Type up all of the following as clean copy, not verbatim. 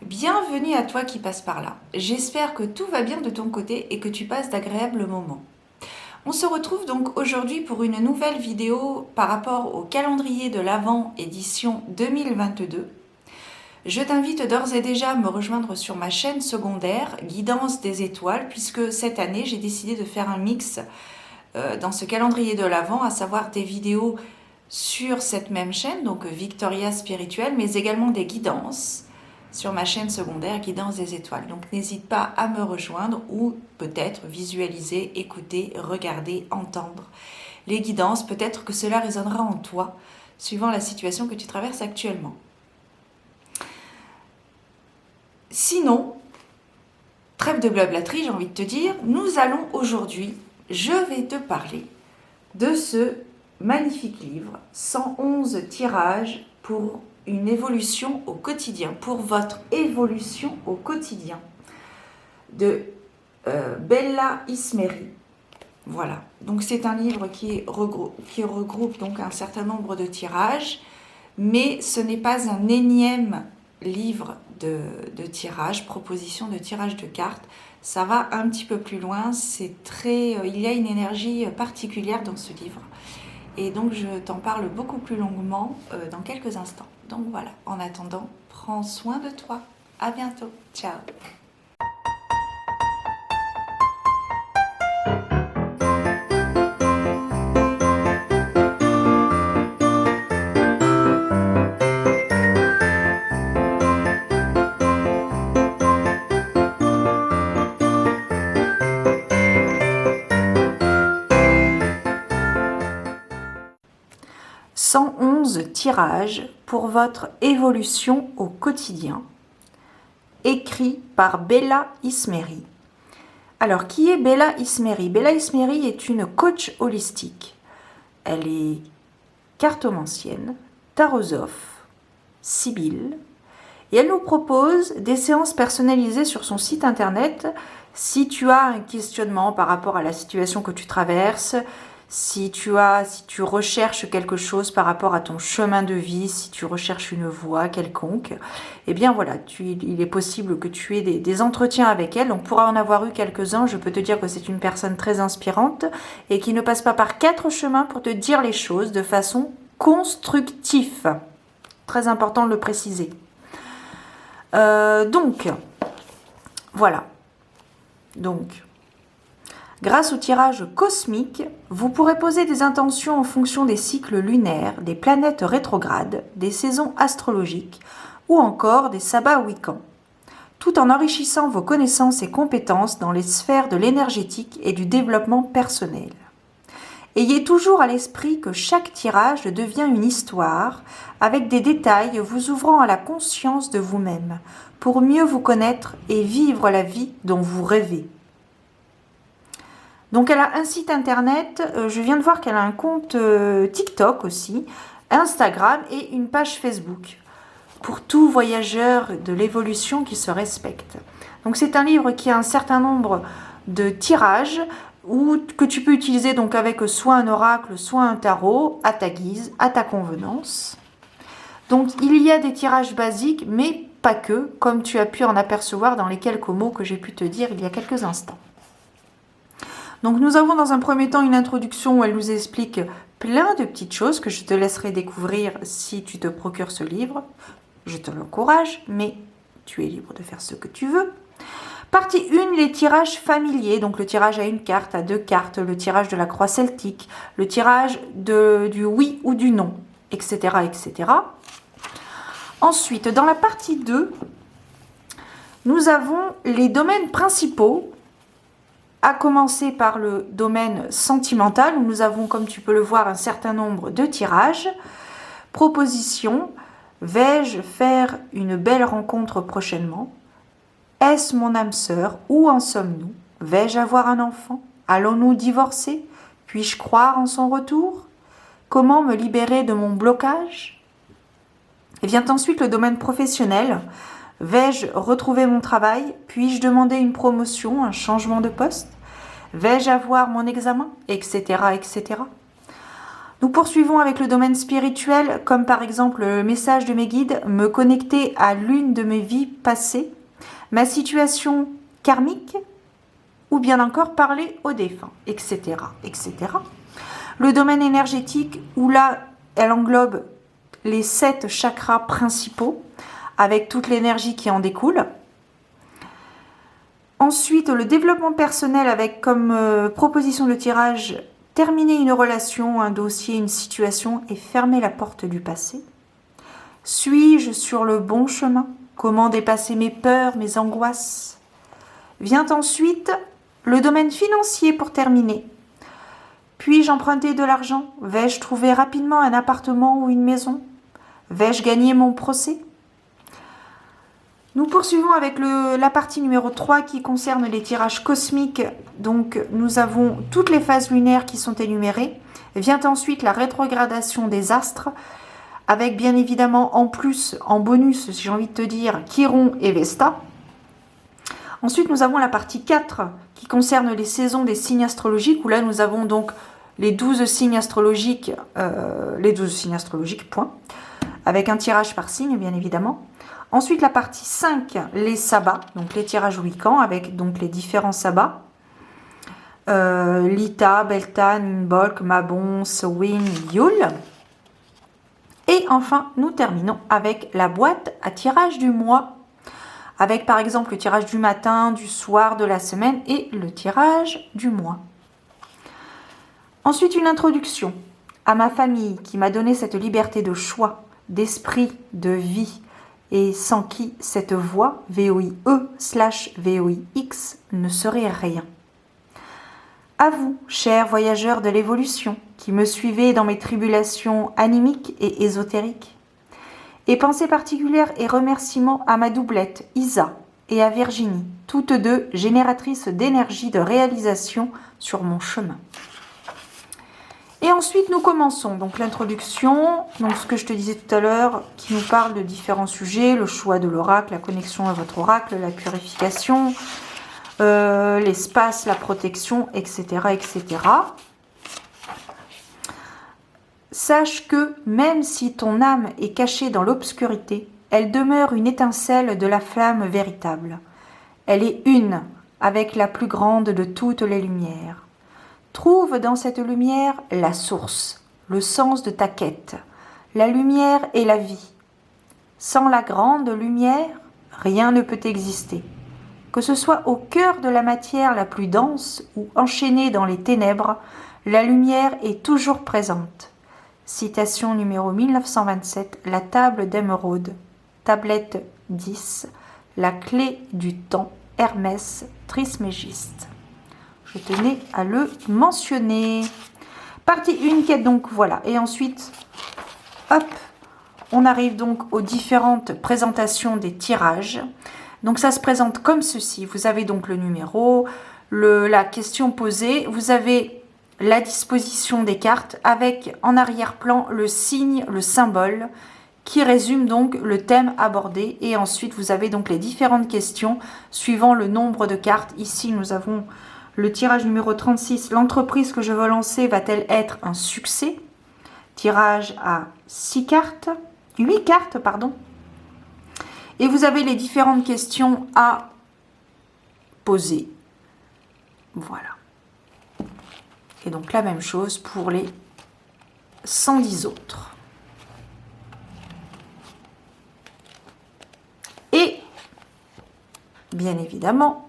Bienvenue à toi qui passe par là. J'espère que tout va bien de ton côté et que tu passes d'agréables moments. On se retrouve donc aujourd'hui pour une nouvelle vidéo par rapport au calendrier de l'Avent édition 2022. Je t'invite d'ores et déjà à me rejoindre sur ma chaîne secondaire Guidance des étoiles, puisque cette année j'ai décidé de faire un mix dans ce calendrier de l'Avent, à savoir des vidéos sur cette même chaîne, donc Victoria Spirituelle, mais également des guidances sur ma chaîne secondaire Guidance des étoiles. Donc n'hésite pas à me rejoindre ou peut-être visualiser, écouter, regarder, entendre les guidances. Peut-être que cela résonnera en toi suivant la situation que tu traverses actuellement. Sinon, trêve de blablaterie, j'ai envie de te dire, nous allons aujourd'hui, je vais te parler de ce magnifique livre, 111 tirages pour une évolution au quotidien, pour votre évolution au quotidien, de Bella Ismeri. Voilà, donc c'est un livre qui regroupe donc un certain nombre de tirages, mais ce n'est pas un énième livre de tirage, proposition de tirage de cartes. Ça va un petit peu plus loin, il y a une énergie particulière dans ce livre. Et donc je t'en parle beaucoup plus longuement dans quelques instants. Donc voilà, en attendant, prends soin de toi. À bientôt. Ciao. « 111 tirages pour votre évolution au quotidien », écrit par Bella Ismeri. Alors, qui est Bella Ismeri? Bella Ismeri est une coach holistique. Elle est cartomancienne, tarosophe, sibylle, et elle nous propose des séances personnalisées sur son site internet. Si tu as un questionnement par rapport à la situation que tu traverses, si tu recherches quelque chose par rapport à ton chemin de vie, si tu recherches une voie quelconque, eh bien voilà, il est possible que tu aies des entretiens avec elle. On pourra en avoir eu quelques-uns. Je peux te dire que c'est une personne très inspirante et qui ne passe pas par 4 chemins pour te dire les choses de façon constructive. Très important de le préciser. Donc, voilà. Donc, grâce au tirage cosmique, vous pourrez poser des intentions en fonction des cycles lunaires, des planètes rétrogrades, des saisons astrologiques ou encore des sabbats wiccans, tout en enrichissant vos connaissances et compétences dans les sphères de l'énergétique et du développement personnel. Ayez toujours à l'esprit que chaque tirage devient une histoire avec des détails vous ouvrant à la conscience de vous-même pour mieux vous connaître et vivre la vie dont vous rêvez. Donc elle a un site internet, je viens de voir qu'elle a un compte TikTok aussi, Instagram et une page Facebook pour tout voyageur de l'évolution qui se respecte. Donc c'est un livre qui a un certain nombre de tirages que tu peux utiliser donc avec soit un oracle, soit un tarot, à ta guise, à ta convenance. Donc il y a des tirages basiques, mais pas que, comme tu as pu en apercevoir dans les quelques mots que j'ai pu te dire il y a quelques instants. Donc nous avons dans un premier temps une introduction où elle nous explique plein de petites choses que je te laisserai découvrir si tu te procures ce livre. Je te l'encourage, mais tu es libre de faire ce que tu veux. Partie 1, les tirages familiers, donc le tirage à une carte, à 2 cartes, le tirage de la croix celtique, le tirage du oui ou du non, etc., etc. Ensuite, dans la partie 2, nous avons les domaines principaux, à commencer par le domaine sentimental, où nous avons, comme tu peux le voir, un certain nombre de tirages. Proposition, vais-je faire une belle rencontre prochainement? Est-ce mon âme sœur? Où en sommes-nous? Vais-je avoir un enfant? Allons-nous divorcer? Puis-je croire en son retour? Comment me libérer de mon blocage? Et vient ensuite le domaine professionnel. Vais-je retrouver mon travail? Puis-je demander une promotion, un changement de poste? Vais-je avoir mon examen? Etc., etc. Nous poursuivons avec le domaine spirituel, comme par exemple le message de mes guides, me connecter à l'une de mes vies passées, ma situation karmique, ou bien encore parler aux défunts, etc., etc. Le domaine énergétique, où là, elle englobe les 7 chakras principaux, avec toute l'énergie qui en découle. Ensuite, le développement personnel, avec comme proposition de tirage, terminer une relation, un dossier, une situation et fermer la porte du passé. Suis-je sur le bon chemin? Comment dépasser mes peurs, mes angoisses? Vient ensuite le domaine financier pour terminer. Puis-je emprunter de l'argent? Vais-je trouver rapidement un appartement ou une maison? Vais-je gagner mon procès? Nous poursuivons avec la partie numéro 3 qui concerne les tirages cosmiques. Donc nous avons toutes les phases lunaires qui sont énumérées. Vient ensuite la rétrogradation des astres, avec bien évidemment en plus, en bonus, si j'ai envie de te dire, Chiron et Vesta. Ensuite nous avons la partie 4 qui concerne les saisons des signes astrologiques, où là nous avons donc les 12 signes astrologiques, point, avec un tirage par signe bien évidemment. Ensuite, la partie 5, les sabbats, donc les tirages Wiccan, avec donc les différents sabbats. Lita, Beltane, Bolk, Mabon, Samhain, Yule. Et enfin, nous terminons avec la boîte à tirage du mois, avec par exemple le tirage du matin, du soir, de la semaine et le tirage du mois. Ensuite, une introduction à ma famille qui m'a donné cette liberté de choix, d'esprit, de vie, et sans qui cette voie, VOIE/VOIX, ne serait rien. À vous, chers voyageurs de l'évolution, qui me suivez dans mes tribulations animiques et ésotériques. Et pensées particulières et remerciements à ma doublette, Isa, et à Virginie, toutes deux génératrices d'énergie de réalisation sur mon chemin. Et ensuite, nous commençons donc l'introduction, donc ce que je te disais tout à l'heure, qui nous parle de différents sujets, le choix de l'oracle, la connexion à votre oracle, la purification, l'espace, la protection, etc., etc. Sache que même si ton âme est cachée dans l'obscurité, elle demeure une étincelle de la flamme véritable. Elle est une avec la plus grande de toutes les lumières. Trouve dans cette lumière la source, le sens de ta quête. La lumière est la vie. Sans la grande lumière, rien ne peut exister. Que ce soit au cœur de la matière la plus dense ou enchaînée dans les ténèbres, la lumière est toujours présente. Citation numéro 1927, la table d'émeraude, tablette 10, la clé du temps, Hermès Trismégiste. Je tenais à le mentionner. Partie 1 qui est donc, voilà. Et ensuite, hop, on arrive donc aux différentes présentations des tirages. Donc ça se présente comme ceci. Vous avez donc le numéro, la question posée. Vous avez la disposition des cartes avec en arrière-plan le signe, le symbole qui résume donc le thème abordé. Et ensuite, vous avez donc les différentes questions suivant le nombre de cartes. Ici, nous avons le tirage numéro 36. L'entreprise que je veux lancer va-t-elle être un succès? Tirage à 8 cartes, pardon. Et vous avez les différentes questions à poser. Voilà. Et donc la même chose pour les 110 autres. Et, bien évidemment,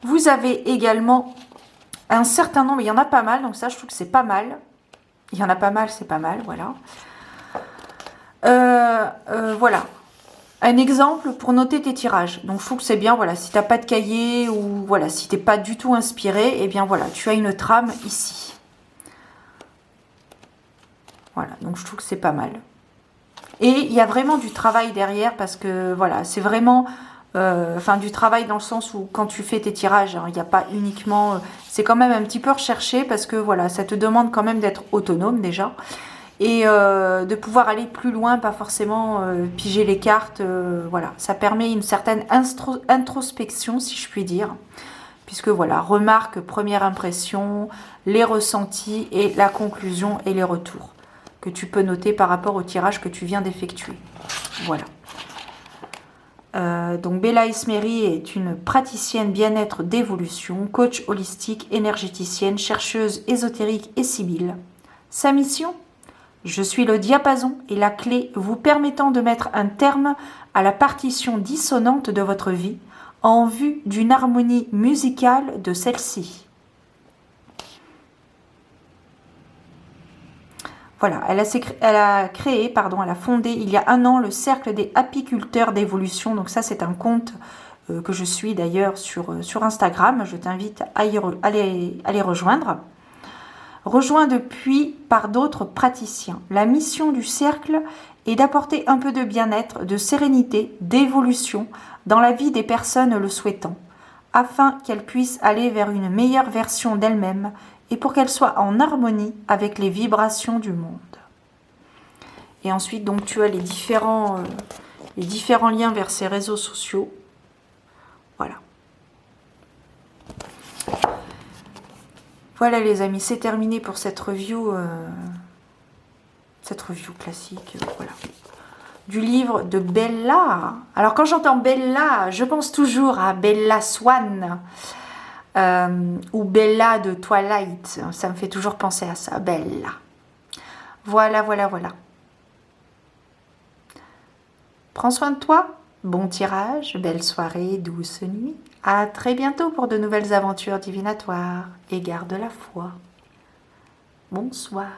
vous avez également un certain nombre, il y en a pas mal, donc ça je trouve que c'est pas mal. Il y en a pas mal, c'est pas mal, voilà. Voilà. Un exemple pour noter tes tirages. Donc je trouve que c'est bien, voilà, si tu n'as pas de cahier ou voilà, si tu n'es pas du tout inspiré, eh bien voilà, tu as une trame ici. Voilà, donc je trouve que c'est pas mal. Et il y a vraiment du travail derrière parce que voilà, c'est vraiment du travail dans le sens où quand tu fais tes tirages, hein, il n'y a pas uniquement... c'est quand même un petit peu recherché parce que voilà, ça te demande quand même d'être autonome déjà. Et de pouvoir aller plus loin, pas forcément piger les cartes. Voilà, ça permet une certaine introspection, si je puis dire. puisque voilà, remarque, première impression, les ressentis et la conclusion et les retours que tu peux noter par rapport au tirage que tu viens d'effectuer. Voilà. Donc Bella Ismeri est une praticienne bien-être d'évolution, coach holistique, énergéticienne, chercheuse ésotérique et sibylle. Sa mission ? Je suis le diapason et la clé vous permettant de mettre un terme à la partition dissonante de votre vie en vue d'une harmonie musicale de celle-ci. Voilà, elle a fondé il y a un an le Cercle des apiculteurs d'évolution. Donc ça, c'est un compte que je suis d'ailleurs sur Instagram. Je t'invite à les rejoindre. Rejoint depuis par d'autres praticiens. La mission du cercle est d'apporter un peu de bien-être, de sérénité, d'évolution dans la vie des personnes le souhaitant, afin qu'elles puissent aller vers une meilleure version d'elles-mêmes et pour qu'elles soient en harmonie avec les vibrations du monde. Et ensuite, donc, tu as les différents liens vers ces réseaux sociaux. Voilà. Voilà les amis, c'est terminé pour cette review classique, voilà. Du livre de Bella. Alors quand j'entends Bella, je pense toujours à Bella Swan ou Bella de Twilight. Ça me fait toujours penser à ça, Bella. Voilà, voilà, voilà. Prends soin de toi. Bon tirage, belle soirée, douce nuit. À très bientôt pour de nouvelles aventures divinatoires. Et garde la foi. Bonsoir.